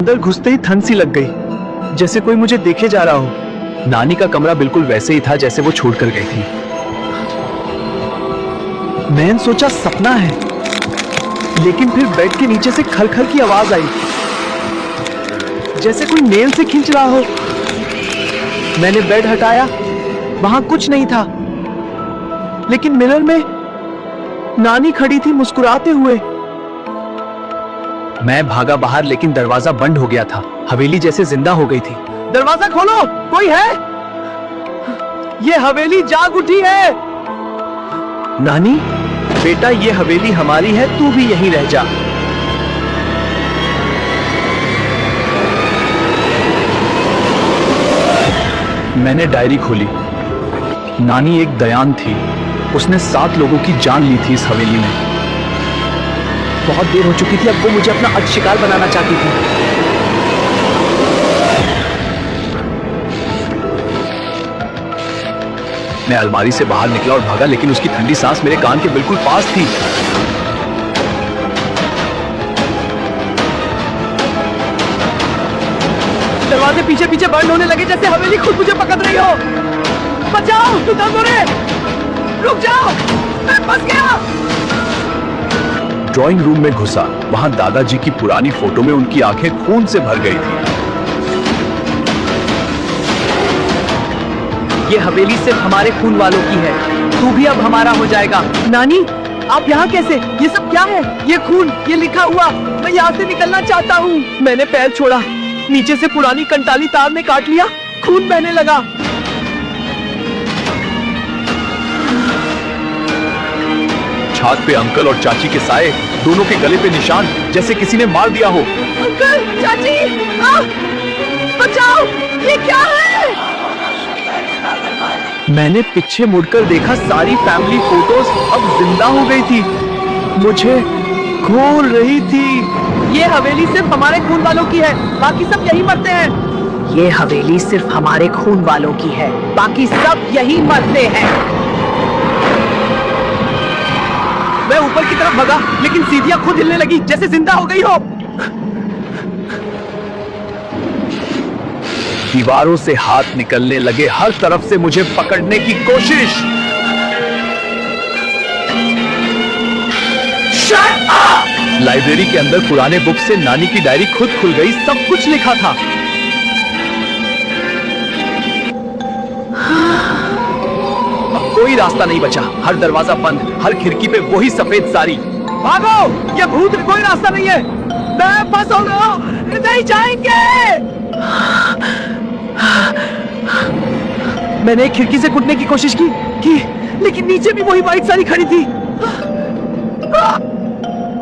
अंदर घुसते ही ठंड सी लग गई, जैसे कोई मुझे देखे जा रहा हो। नानी का कमरा बिल्कुल वैसे ही था जैसे वो छोड़कर गई थी। मैंने सोचा सपना है, लेकिन फिर बेड के नीचे से खल-खल की आवाज आई, जैसे कोई नेल से खींच रहा हो। मैंने बेड हटाया, वहां कुछ नहीं था, लेकिन मिरर में नानी खड़ी थी मुस्कुराते हुए। मैं भागा बाहर, लेकिन दरवाजा बंद हो गया था। हवेली जैसे जिंदा हो गई थी। दरवाजा खोलो, कोई है? ये हवेली जाग उठी है। नानी, बेटा ये हवेली हमारी है, तू भी यहीं रह जा। मैंने डायरी खोली। नानी एक दयान थी, उसने 7 लोगों की जान ली थी इस हवेली में। बहुत देर हो चुकी थी, अब वो मुझे अपना शिकार बनाना चाहती थी। मैं अलमारी से बाहर निकला और भागा, लेकिन उसकी ठंडी सांस मेरे कान के बिल्कुल पास थी। दरवाजे पीछे पीछे बंद होने लगे, जैसे हवेली खुद मुझे पकड़ रही हो। बचाओ, तू दम तोड़े, रुक जाओ, मैं फंस गया। ड्राइंग रूम में घुसा, वहां दादाजी की पुरानी फोटो में उनकी आंखें खून से भर गई थी। ये हवेली सिर्फ हमारे खून वालों की है, तू भी अब हमारा हो जाएगा। नानी, आप यहाँ कैसे? ये सब क्या है? ये खून, ये लिखा हुआ, मैं यहाँ से निकलना चाहता हूँ। मैंने पैर छोड़ा, नीचे से पुरानी कंटाली तार ने काट लिया, खून बहने लगा। छात पे अंकल और चाची के साए, दोनों के गले पे निशान, जैसे किसी ने मार दिया हो। अंकल, चाची, बचाओ, ये क्या है? मैंने पीछे मुड़कर देखा, सारी फैमिली फोटोज अब जिंदा हो गई थी, मुझे घोर रही थी। ये हवेली सिर्फ हमारे खून वालों की है, बाकी सब यही मरते हैं। ये हवेली सिर्फ हमारे खून वालों की है, बाकी सब यही मरते हैं। मैं ऊपर की तरफ भगा, लेकिन सीढ़ियां खुद हिलने लगी, जैसे जिंदा हो गई हो। दीवारों से हाथ निकलने लगे, हर तरफ से मुझे पकड़ने की कोशिश। Shut up! लाइब्रेरी के अंदर पुराने बुक से नानी की डायरी खुद खुल गई, सब कुछ लिखा था। कोई रास्ता नहीं बचा, हर दरवाजा बंद, हर खिड़की पे वही सफेद साड़ी। भागो, ये भूत, कोई रास्ता नहीं है, मैं फंस हो गया, नहीं जाएंगे। मैंने एक खिड़की से कूदने की कोशिश की, लेकिन नीचे भी वही वाइट साड़ी खड़ी थी।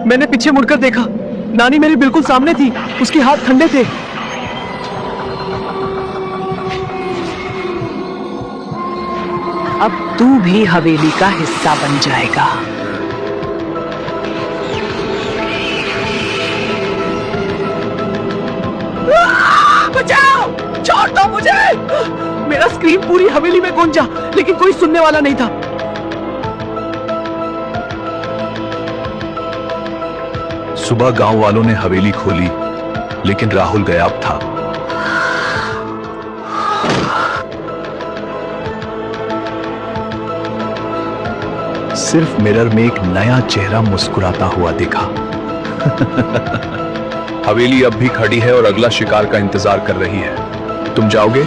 मैंने पीछे मुड़कर देखा, नानी मेरी बिल्कुल सामने थी, उसके हाथ ठंडे थे। अब तू भी हवेली का हिस्सा बन जाएगा। बचाओ, छोड़ दो मुझे। मेरा स्क्रीम पूरी हवेली में गूंजा, लेकिन कोई सुनने वाला नहीं था। सुबह गांव वालों ने हवेली खोली, लेकिन राहुल गायब था। सिर्फ मिरर में एक नया चेहरा मुस्कुराता हुआ दिखा। हवेली अब भी खड़ी है और अगला शिकार का इंतजार कर रही है। तुम जाओगे?